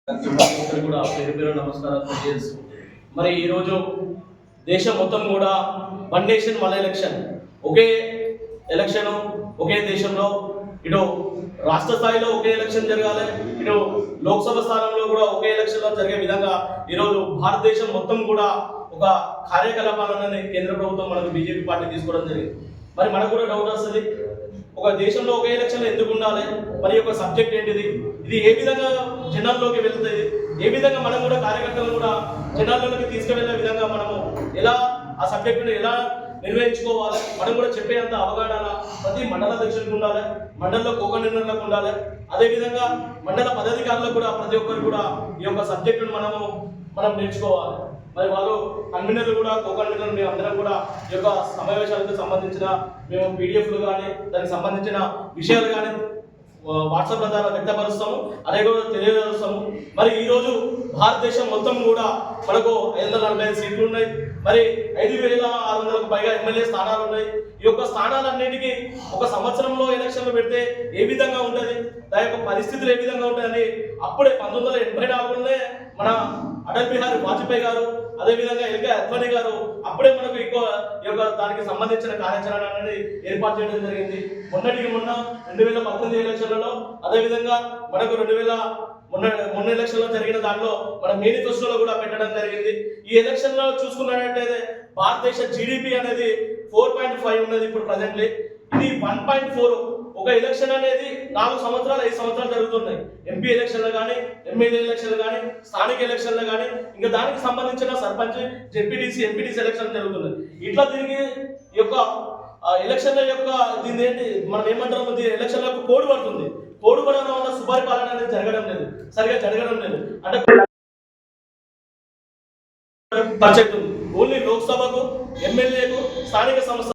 కూడా పేరు పేరు నమస్కారాలు తెలియజేస్తూ మరి ఈరోజు దేశం మొత్తం కూడా వన్ నేషన్ వన్ ఎలక్షన్, ఒకే ఎలక్షన్ ఒకే దేశంలో ఇటు రాష్ట్ర స్థాయిలో ఒకే ఎలక్షన్ జరగాలి, ఇటు లోక్సభ స్థానంలో కూడా ఒకే ఎలక్షన్లో జరిగే విధంగా ఈరోజు భారతదేశం మొత్తం కూడా ఒక కార్యకలాపాలను కేంద్ర ప్రభుత్వం మనకు బీజేపీ పార్టీ తీసుకోవడం జరిగింది. మరి మనకు కూడా డౌట్ వస్తుంది, ఒక దేశంలో ఒక ఎలక్షన్ ఎందుకు ఉండాలి, మరి ఒక సబ్జెక్ట్ ఏంటిది, ఇది ఏ విధంగా జనాల్లోకి వెళ్తుంది, ఏ విధంగా మనం కూడా కార్యకర్తలు కూడా జనాల్లోకి తీసుకువెళ్ళే విధంగా మనము ఎలా ఆ సబ్జెక్టును ఎలా నిర్వహించుకోవాలి, మనం కూడా చెప్పేంత అవగాహన ప్రతి మండల అధ్యక్షులకు ఉండాలి, మండలంలో కోకనిర్ణలకు ఉండాలి, అదేవిధంగా మండల పదాధికారులకు కూడా ప్రతి ఒక్కరు కూడా ఈ యొక్క సబ్జెక్టును మనం నేర్చుకోవాలి. మరి వాళ్ళు కన్వీనర్లు కూడా కన్వీనర్లు మేము అందరం కూడా ఈ యొక్క సమావేశాలకు సంబంధించిన మేము పీడిఎఫ్లు కానీ దానికి సంబంధించిన విషయాలు కానీ వాట్సాప్ ద్వారా వ్యక్తపరుస్తాము, అలాగే కూడా తెలియజేస్తాము. మరి ఈరోజు భారతదేశం మొత్తం కూడా మనకు 545 సీట్లు ఉన్నాయి, మరి 5,600కు పైగా ఎమ్మెల్యే స్థానాలు ఉన్నాయి. ఈ యొక్క స్థానాలన్నిటికీ ఒక సంవత్సరంలో ఎలక్షన్లు పెడితే ఏ విధంగా ఉంటుంది, దాని యొక్క పరిస్థితులు ఏ విధంగా ఉంటాయని అప్పుడే 1984లోనే మన అటల్ బిహారీ వాజ్పేయి గారు, అదేవిధంగా ఎల్కే అద్వానీ గారు అప్పుడే మనకు ఈ యొక్క దానికి సంబంధించిన కార్యాచరణ అనేది ఏర్పాటు చేయడం జరిగింది. మొన్నటికి మొన్న 2019 ఎలక్షన్లలో, అదేవిధంగా మనకు మొన్న ఎలక్షన్లో జరిగిన దాంట్లో మన మేనిఫెస్టోలో కూడా పెట్టడం జరిగింది. ఈ ఎలక్షన్లో చూసుకున్నట్టయితే భారతదేశ జీడిపి అనేది 4.5 ఉన్నది ఇప్పుడు ప్రజెంట్లీ, ఇది 1.4. ఒక ఎలక్షన్ అనేది 4 సంవత్సరాలు 5 సంవత్సరాలు జరుగుతున్నాయి. ఎంపీ ఎలక్షన్లు కానీ, ఎమ్మెల్యే ఎలక్షన్లు కానీ, స్థానిక ఎలక్షన్లు కానీ, ఇంకా దానికి సంబంధించిన సర్పంచ్, జెడ్పీటీసీ, ఎంపీటీసీ ఎలక్షన్ జరుగుతున్నాయి. ఇట్లా దీనికి యొక్క ఎలక్షన్ల యొక్క దీని ఏంటి మనం ఏమంటారు, ఎలక్షన్ల కోడ్ పడుతుంది. కోడ్ పడడం వల్ల సుపరిపాలన అనేది సరిగా జరగడం లేదు. అంటే బడ్జెట్ ఉంది ఓన్లీ లోక్సభకు, ఎమ్మెల్యేకు, స్థానిక సంస్థ